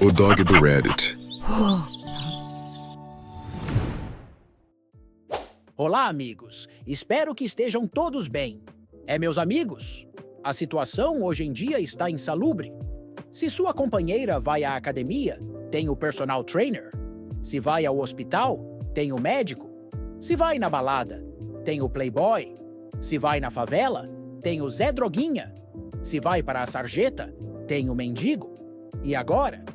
O dog do Reddit. Olá, amigos. Espero que estejam todos bem. Meus amigos, a situação hoje em dia está insalubre. Se sua companheira vai à academia, tem o personal trainer. Se vai ao hospital, tem o médico. Se vai na balada, tem o playboy. Se vai na favela, tem o Zé Droguinha. Se vai para a sarjeta, tem o mendigo. E agora,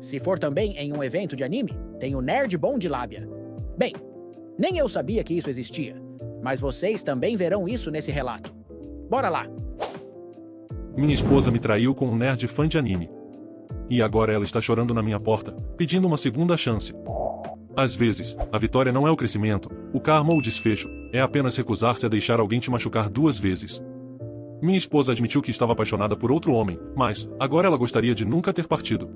se for também em um evento de anime, tem o nerd bom de lábia. Bem, nem eu sabia que isso existia, mas vocês também verão isso nesse relato. Bora lá! Minha esposa me traiu com um nerd fã de anime. E agora ela está chorando na minha porta, pedindo uma segunda chance. Às vezes, a vitória não é o crescimento, o karma ou o desfecho, é apenas recusar-se a deixar alguém te machucar 2 vezes. Minha esposa admitiu que estava apaixonada por outro homem, mas, agora ela gostaria de nunca ter partido.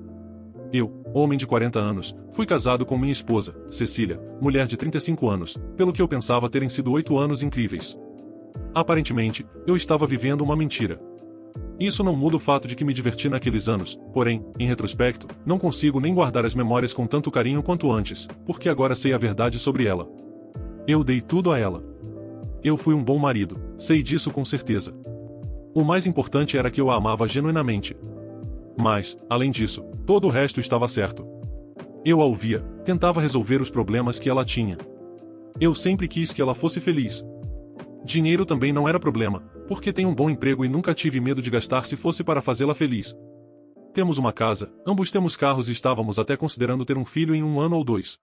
Eu, homem de 40 anos, fui casado com minha esposa, Cecília, mulher de 35 anos, pelo que eu pensava terem sido 8 anos incríveis. Aparentemente, eu estava vivendo uma mentira. Isso não muda o fato de que me diverti naqueles anos, porém, em retrospecto, não consigo nem guardar as memórias com tanto carinho quanto antes, porque agora sei a verdade sobre ela. Eu dei tudo a ela. Eu fui um bom marido, sei disso com certeza. O mais importante era que eu a amava genuinamente. Mas, além disso, todo o resto estava certo. Eu a ouvia, tentava resolver os problemas que ela tinha. Eu sempre quis que ela fosse feliz. Dinheiro também não era problema, porque tenho um bom emprego e nunca tive medo de gastar se fosse para fazê-la feliz. Temos uma casa, ambos temos carros e estávamos até considerando ter um filho em 1 ano ou 2.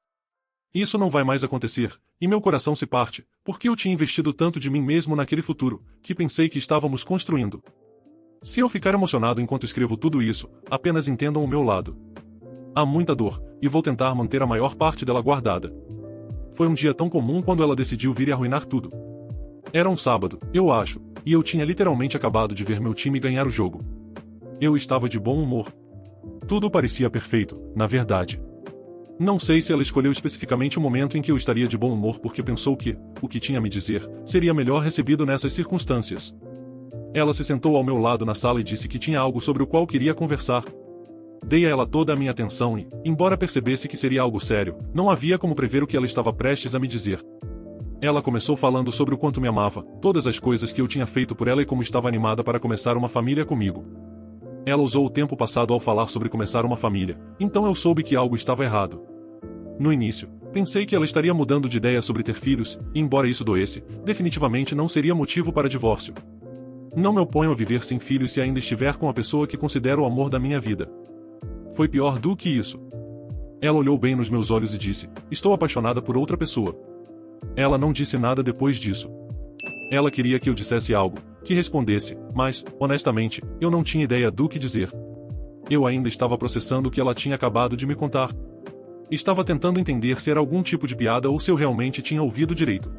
Isso não vai mais acontecer, e meu coração se parte, porque eu tinha investido tanto de mim mesmo naquele futuro, que pensei que estávamos construindo. Se eu ficar emocionado enquanto escrevo tudo isso, apenas entendam o meu lado. Há muita dor, e vou tentar manter a maior parte dela guardada. Foi um dia tão comum quando ela decidiu vir e arruinar tudo. Era um sábado, eu acho, e eu tinha literalmente acabado de ver meu time ganhar o jogo. Eu estava de bom humor. Tudo parecia perfeito, na verdade. Não sei se ela escolheu especificamente o momento em que eu estaria de bom humor porque pensou que, o que tinha a me dizer, seria melhor recebido nessas circunstâncias. Ela se sentou ao meu lado na sala e disse que tinha algo sobre o qual queria conversar. Dei a ela toda a minha atenção e, embora percebesse que seria algo sério, não havia como prever o que ela estava prestes a me dizer. Ela começou falando sobre o quanto me amava, todas as coisas que eu tinha feito por ela e como estava animada para começar uma família comigo. Ela usou o tempo passado ao falar sobre começar uma família, então eu soube que algo estava errado. No início, pensei que ela estaria mudando de ideia sobre ter filhos, e embora isso doesse, definitivamente não seria motivo para divórcio. Não me oponho a viver sem filhos se ainda estiver com a pessoa que considero o amor da minha vida. Foi pior do que isso. Ela olhou bem nos meus olhos e disse: "Estou apaixonada por outra pessoa." Ela não disse nada depois disso. Ela queria que eu dissesse algo, que respondesse, mas, honestamente, eu não tinha ideia do que dizer. Eu ainda estava processando o que ela tinha acabado de me contar. Estava tentando entender se era algum tipo de piada ou se eu realmente tinha ouvido direito.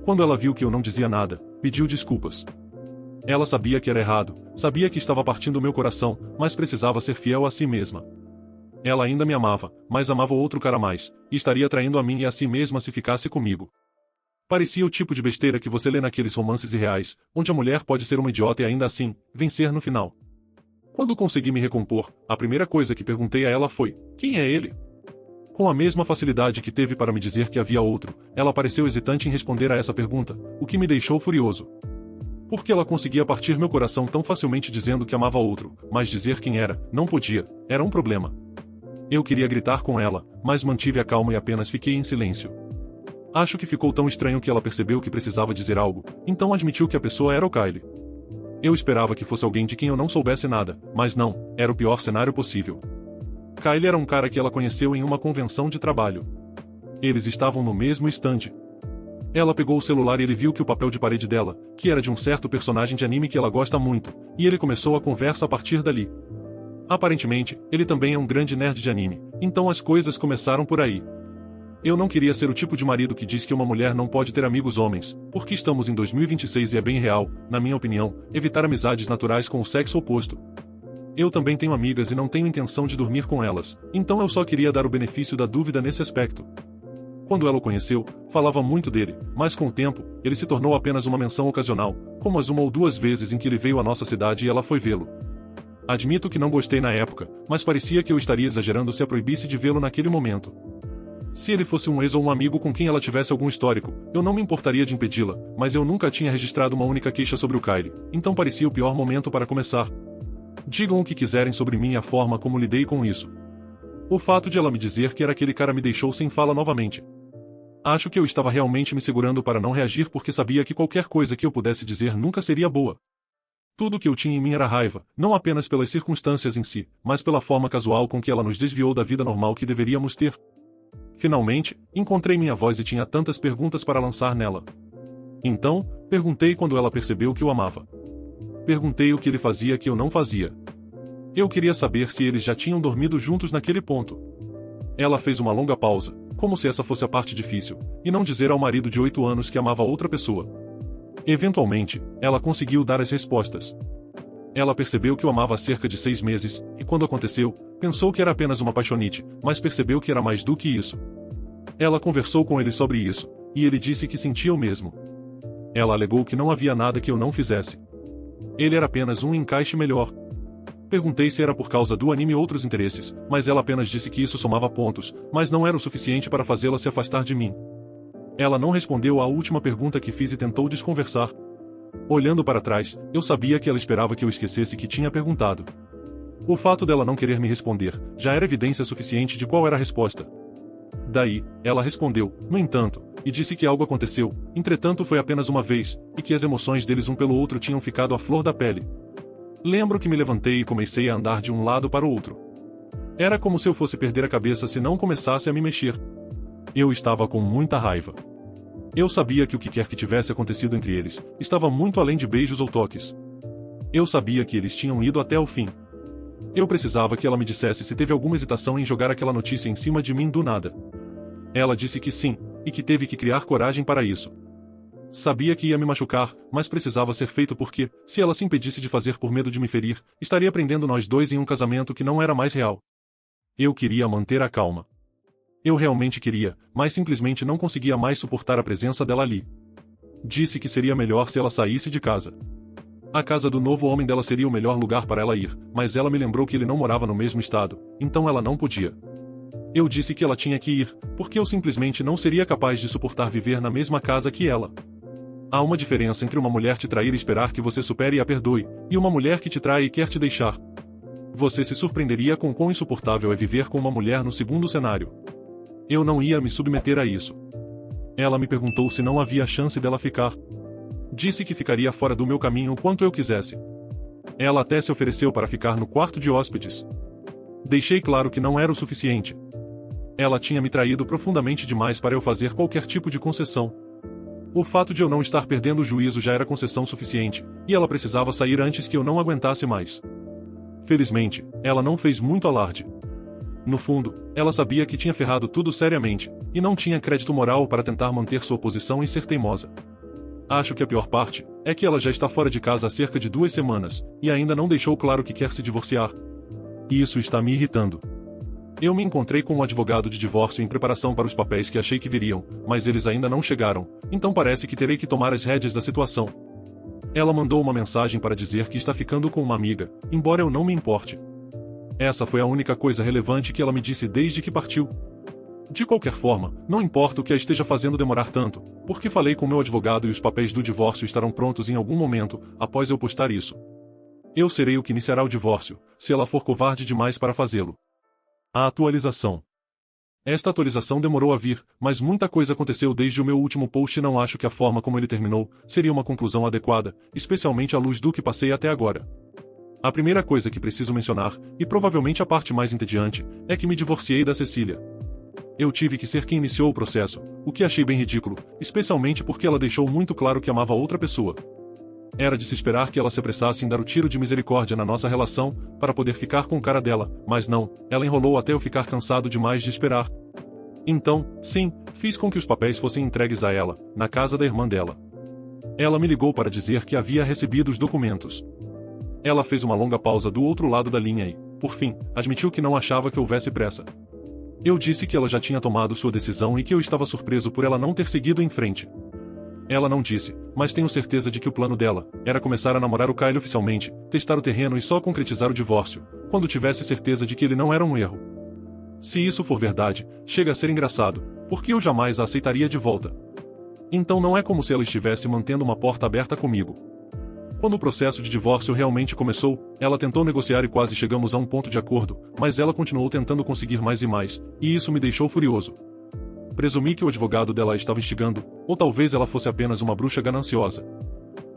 Quando ela viu que eu não dizia nada, pediu desculpas. Ela sabia que era errado, sabia que estava partindo o meu coração, mas precisava ser fiel a si mesma. Ela ainda me amava, mas amava outro cara mais, e estaria traindo a mim e a si mesma se ficasse comigo. Parecia o tipo de besteira que você lê naqueles romances irreais, onde a mulher pode ser uma idiota e ainda assim, vencer no final. Quando consegui me recompor, a primeira coisa que perguntei a ela foi: "Quem é ele?" Com a mesma facilidade que teve para me dizer que havia outro, ela pareceu hesitante em responder a essa pergunta, o que me deixou furioso. Porque ela conseguia partir meu coração tão facilmente dizendo que amava outro, mas dizer quem era, não podia, era um problema. Eu queria gritar com ela, mas mantive a calma e apenas fiquei em silêncio. Acho que ficou tão estranho que ela percebeu que precisava dizer algo, então admitiu que a pessoa era o Kyle. Eu esperava que fosse alguém de quem eu não soubesse nada, mas não, era o pior cenário possível. Kyle era um cara que ela conheceu em uma convenção de trabalho. Eles estavam no mesmo estande. Ela pegou o celular e ele viu que o papel de parede dela, que era de um certo personagem de anime que ela gosta muito, e ele começou a conversa a partir dali. Aparentemente, ele também é um grande nerd de anime, então as coisas começaram por aí. Eu não queria ser o tipo de marido que diz que uma mulher não pode ter amigos homens, porque estamos em 2026 e é bem real, na minha opinião, evitar amizades naturais com o sexo oposto. Eu também tenho amigas e não tenho intenção de dormir com elas, então eu só queria dar o benefício da dúvida nesse aspecto. Quando ela o conheceu, falava muito dele, mas com o tempo, ele se tornou apenas uma menção ocasional, como as 1 ou 2 vezes em que ele veio à nossa cidade e ela foi vê-lo. Admito que não gostei na época, mas parecia que eu estaria exagerando se a proibisse de vê-lo naquele momento. Se ele fosse um ex ou um amigo com quem ela tivesse algum histórico, eu não me importaria de impedi-la, mas eu nunca tinha registrado uma única queixa sobre o Kyle, então parecia o pior momento para começar. Digam o que quiserem sobre mim e a forma como lidei com isso. O fato de ela me dizer que era aquele cara me deixou sem fala novamente. Acho que eu estava realmente me segurando para não reagir porque sabia que qualquer coisa que eu pudesse dizer nunca seria boa. Tudo que eu tinha em mim era raiva, não apenas pelas circunstâncias em si, mas pela forma casual com que ela nos desviou da vida normal que deveríamos ter. Finalmente, encontrei minha voz e tinha tantas perguntas para lançar nela. Então, perguntei quando ela percebeu que eu amava. Perguntei o que ele fazia que eu não fazia. Eu queria saber se eles já tinham dormido juntos naquele ponto. Ela fez uma longa pausa, como se essa fosse a parte difícil, e não dizer ao marido de 8 anos que amava outra pessoa. Eventualmente, ela conseguiu dar as respostas. Ela percebeu que eu amava há cerca de 6 meses, e quando aconteceu, pensou que era apenas uma paixonite, mas percebeu que era mais do que isso. Ela conversou com ele sobre isso, e ele disse que sentia o mesmo. Ela alegou que não havia nada que eu não fizesse. Ele era apenas um encaixe melhor. Perguntei se era por causa do anime ou outros interesses, mas ela apenas disse que isso somava pontos, mas não era o suficiente para fazê-la se afastar de mim. Ela não respondeu à última pergunta que fiz e tentou desconversar. Olhando para trás, eu sabia que ela esperava que eu esquecesse que tinha perguntado. O fato dela não querer me responder já era evidência suficiente de qual era a resposta. Daí, ela respondeu, no entanto, e disse que algo aconteceu, entretanto foi apenas uma vez, e que as emoções deles um pelo outro tinham ficado à flor da pele. Lembro que me levantei e comecei a andar de um lado para o outro. Era como se eu fosse perder a cabeça se não começasse a me mexer. Eu estava com muita raiva. Eu sabia que o que quer que tivesse acontecido entre eles, estava muito além de beijos ou toques. Eu sabia que eles tinham ido até o fim. Eu precisava que ela me dissesse se teve alguma hesitação em jogar aquela notícia em cima de mim do nada. Ela disse que sim, e que teve que criar coragem para isso. Sabia que ia me machucar, mas precisava ser feito porque, se ela se impedisse de fazer por medo de me ferir, estaria prendendo nós dois em um casamento que não era mais real. Eu queria manter a calma. Eu realmente queria, mas simplesmente não conseguia mais suportar a presença dela ali. Disse que seria melhor se ela saísse de casa. A casa do novo homem dela seria o melhor lugar para ela ir, mas ela me lembrou que ele não morava no mesmo estado, então ela não podia. Eu disse que ela tinha que ir, porque eu simplesmente não seria capaz de suportar viver na mesma casa que ela. Há uma diferença entre uma mulher te trair e esperar que você supere e a perdoe, e uma mulher que te trai e quer te deixar. Você se surpreenderia com quão insuportável é viver com uma mulher no segundo cenário. Eu não ia me submeter a isso. Ela me perguntou se não havia chance dela ficar. Disse que ficaria fora do meu caminho o quanto eu quisesse. Ela até se ofereceu para ficar no quarto de hóspedes. Deixei claro que não era o suficiente. Ela tinha me traído profundamente demais para eu fazer qualquer tipo de concessão. O fato de eu não estar perdendo o juízo já era concessão suficiente, e ela precisava sair antes que eu não aguentasse mais. Felizmente, ela não fez muito alarde. No fundo, ela sabia que tinha ferrado tudo seriamente, e não tinha crédito moral para tentar manter sua posição e ser teimosa. Acho que a pior parte é que ela já está fora de casa há cerca de 2 semanas, e ainda não deixou claro que quer se divorciar. E isso está me irritando. Eu me encontrei com um advogado de divórcio em preparação para os papéis que achei que viriam, mas eles ainda não chegaram, então parece que terei que tomar as rédeas da situação. Ela mandou uma mensagem para dizer que está ficando com uma amiga, embora eu não me importe. Essa foi a única coisa relevante que ela me disse desde que partiu. De qualquer forma, não importa o que a esteja fazendo demorar tanto, porque falei com meu advogado e os papéis do divórcio estarão prontos em algum momento, após eu postar isso. Eu serei o que iniciará o divórcio, se ela for covarde demais para fazê-lo. A atualização. Esta atualização demorou a vir, mas muita coisa aconteceu desde o meu último post e não acho que a forma como ele terminou seria uma conclusão adequada, especialmente à luz do que passei até agora. A primeira coisa que preciso mencionar, e provavelmente a parte mais entediante, é que me divorciei da Cecília. Eu tive que ser quem iniciou o processo, o que achei bem ridículo, especialmente porque ela deixou muito claro que amava outra pessoa. Era de se esperar que ela se apressasse em dar o tiro de misericórdia na nossa relação, para poder ficar com o cara dela, mas não, ela enrolou até eu ficar cansado demais de esperar. Então, sim, fiz com que os papéis fossem entregues a ela, na casa da irmã dela. Ela me ligou para dizer que havia recebido os documentos. Ela fez uma longa pausa do outro lado da linha e, por fim, admitiu que não achava que houvesse pressa. Eu disse que ela já tinha tomado sua decisão e que eu estava surpreso por ela não ter seguido em frente. Ela não disse, mas tenho certeza de que o plano dela era começar a namorar o Kyle oficialmente, testar o terreno e só concretizar o divórcio, quando tivesse certeza de que ele não era um erro. Se isso for verdade, chega a ser engraçado, porque eu jamais a aceitaria de volta. Então não é como se ela estivesse mantendo uma porta aberta comigo. Quando o processo de divórcio realmente começou, ela tentou negociar e quase chegamos a um ponto de acordo, mas ela continuou tentando conseguir mais e mais, e isso me deixou furioso. Presumi que o advogado dela a estava instigando, ou talvez ela fosse apenas uma bruxa gananciosa.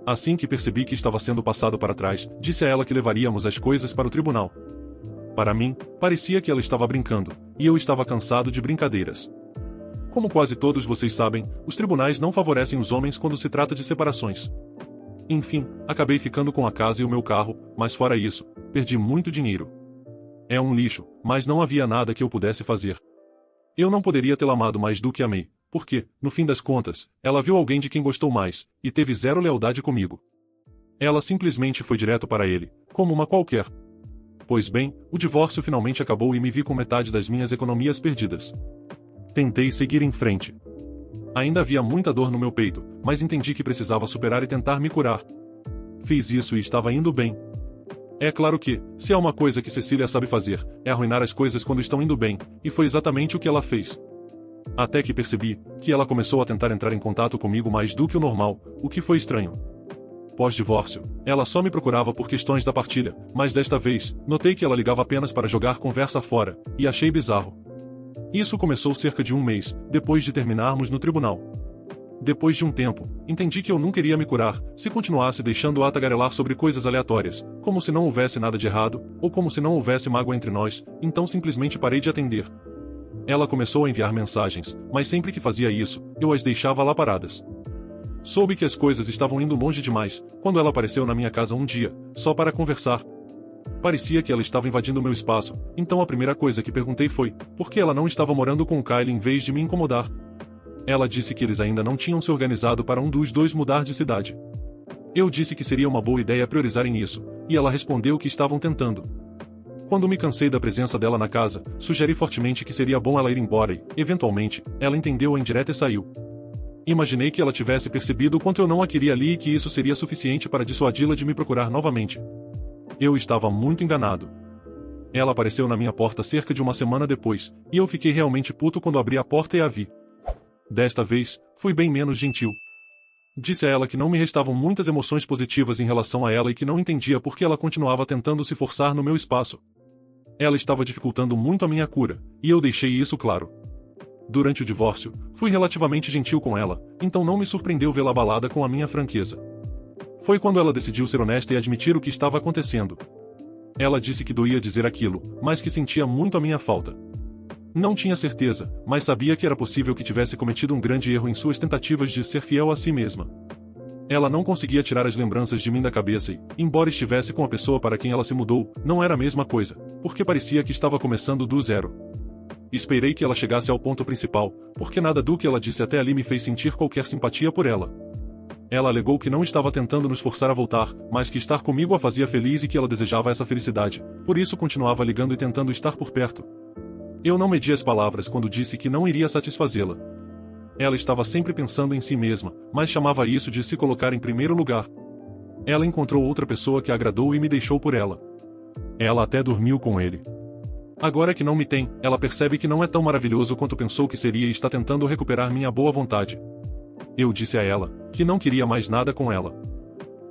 Assim que percebi que estava sendo passado para trás, disse a ela que levaríamos as coisas para o tribunal. Para mim, parecia que ela estava brincando, e eu estava cansado de brincadeiras. Como quase todos vocês sabem, os tribunais não favorecem os homens quando se trata de separações. Enfim, acabei ficando com a casa e o meu carro, mas fora isso, perdi muito dinheiro. É um lixo, mas não havia nada que eu pudesse fazer. Eu não poderia tê-la amado mais do que amei, porque, no fim das contas, ela viu alguém de quem gostou mais, e teve zero lealdade comigo. Ela simplesmente foi direto para ele, como uma qualquer. Pois bem, o divórcio finalmente acabou e me vi com metade das minhas economias perdidas. Tentei seguir em frente. Ainda havia muita dor no meu peito, mas entendi que precisava superar e tentar me curar. Fiz isso e estava indo bem. É claro que, se há uma coisa que Cecília sabe fazer, é arruinar as coisas quando estão indo bem, e foi exatamente o que ela fez. Até que percebi que ela começou a tentar entrar em contato comigo mais do que o normal, o que foi estranho. Pós-divórcio, ela só me procurava por questões da partilha, mas desta vez, notei que ela ligava apenas para jogar conversa fora, e achei bizarro. Isso começou cerca de um mês, depois de terminarmos no tribunal. Depois de um tempo, entendi que eu não queria me curar, se continuasse deixando-a tagarelar sobre coisas aleatórias, como se não houvesse nada de errado, ou como se não houvesse mágoa entre nós, então simplesmente parei de atender. Ela começou a enviar mensagens, mas sempre que fazia isso, eu as deixava lá paradas. Soube que as coisas estavam indo longe demais, quando ela apareceu na minha casa um dia, só para conversar. Parecia que ela estava invadindo meu espaço, então a primeira coisa que perguntei foi, por que ela não estava morando com o Kyle em vez de me incomodar? Ela disse que eles ainda não tinham se organizado para um dos dois mudar de cidade. Eu disse que seria uma boa ideia priorizarem isso, e ela respondeu que estavam tentando. Quando me cansei da presença dela na casa, sugeri fortemente que seria bom ela ir embora e, eventualmente, ela entendeu a indireta e saiu. Imaginei que ela tivesse percebido o quanto eu não a queria ali e que isso seria suficiente para dissuadi-la de me procurar novamente. Eu estava muito enganado. Ela apareceu na minha porta cerca de uma semana depois, e eu fiquei realmente puto quando abri a porta e a vi. Desta vez, fui bem menos gentil. Disse a ela que não me restavam muitas emoções positivas em relação a ela e que não entendia por que ela continuava tentando se forçar no meu espaço. Ela estava dificultando muito a minha cura, e eu deixei isso claro. Durante o divórcio, fui relativamente gentil com ela, então não me surpreendeu vê-la abalada com a minha franqueza. Foi quando ela decidiu ser honesta e admitir o que estava acontecendo. Ela disse que doía dizer aquilo, mas que sentia muito a minha falta. Não tinha certeza, mas sabia que era possível que tivesse cometido um grande erro em suas tentativas de ser fiel a si mesma. Ela não conseguia tirar as lembranças de mim da cabeça e, embora estivesse com a pessoa para quem ela se mudou, não era a mesma coisa, porque parecia que estava começando do zero. Esperei que ela chegasse ao ponto principal, porque nada do que ela disse até ali me fez sentir qualquer simpatia por ela. Ela alegou que não estava tentando nos forçar a voltar, mas que estar comigo a fazia feliz e que ela desejava essa felicidade, por isso continuava ligando e tentando estar por perto. Eu não medi as palavras quando disse que não iria satisfazê-la. Ela estava sempre pensando em si mesma, mas chamava isso de se colocar em primeiro lugar. Ela encontrou outra pessoa que a agradou e me deixou por ela. Ela até dormiu com ele. Agora que não me tem, ela percebe que não é tão maravilhoso quanto pensou que seria e está tentando recuperar minha boa vontade. Eu disse a ela que não queria mais nada com ela.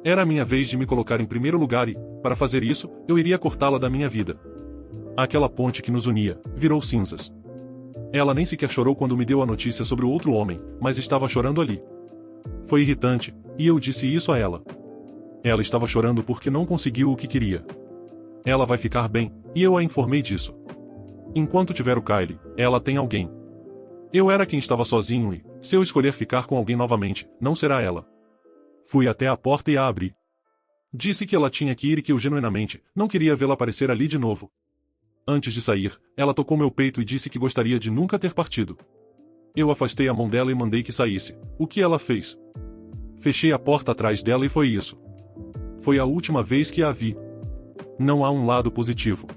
Era a minha vez de me colocar em primeiro lugar e, para fazer isso, eu iria cortá-la da minha vida. Aquela ponte que nos unia virou cinzas. Ela nem sequer chorou quando me deu a notícia sobre o outro homem, mas estava chorando ali. Foi irritante, e eu disse isso a ela. Ela estava chorando porque não conseguiu o que queria. Ela vai ficar bem, e eu a informei disso. Enquanto tiver o Kyle, ela tem alguém. Eu era quem estava sozinho e, se eu escolher ficar com alguém novamente, não será ela. Fui até a porta e a abri. Disse que ela tinha que ir e que eu genuinamente não queria vê-la aparecer ali de novo. Antes de sair, ela tocou meu peito e disse que gostaria de nunca ter partido. Eu afastei a mão dela e mandei que saísse, o que ela fez. Fechei a porta atrás dela e foi isso. Foi a última vez que a vi. Não há um lado positivo.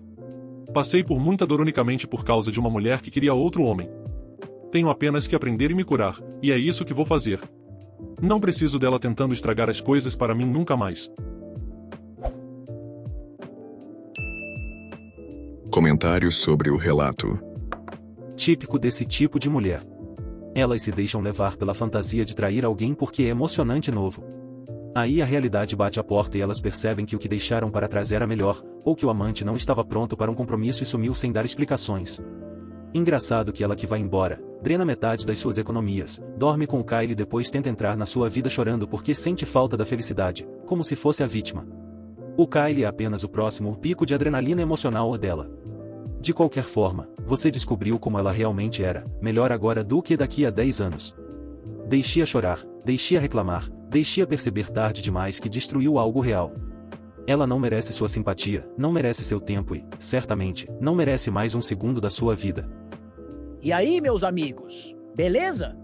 Passei por muita dor unicamente por causa de uma mulher que queria outro homem. Tenho apenas que aprender e me curar, e é isso que vou fazer. Não preciso dela tentando estragar as coisas para mim nunca mais. Comentários sobre o relato. Típico desse tipo de mulher. Elas se deixam levar pela fantasia de trair alguém porque é emocionante e novo. Aí a realidade bate à porta e elas percebem que o que deixaram para trás era melhor, ou que o amante não estava pronto para um compromisso e sumiu sem dar explicações. Engraçado que ela que vai embora, drena metade das suas economias, dorme com o Kyle e depois tenta entrar na sua vida chorando porque sente falta da felicidade, como se fosse a vítima. O Kyle é apenas o próximo pico de adrenalina emocional dela. De qualquer forma, você descobriu como ela realmente era, melhor agora do que daqui a 10 anos. Deixe-a chorar, deixe-a reclamar, deixe-a perceber tarde demais que destruiu algo real. Ela não merece sua simpatia, não merece seu tempo e, certamente, não merece mais um segundo da sua vida. E aí, meus amigos, beleza?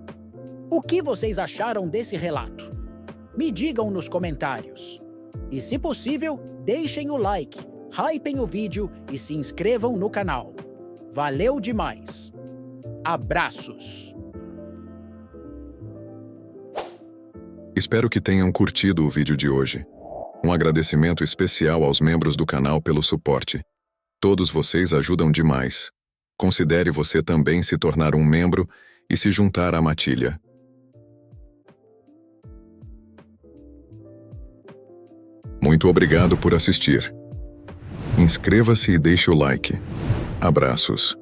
O que vocês acharam desse relato? Me digam nos comentários. E se possível, deixem o like, hypem o vídeo e se inscrevam no canal. Valeu demais! Abraços! Espero que tenham curtido o vídeo de hoje. Um agradecimento especial aos membros do canal pelo suporte. Todos vocês ajudam demais. Considere você também se tornar um membro e se juntar à matilha. Muito obrigado por assistir. Inscreva-se e deixe o like. Abraços.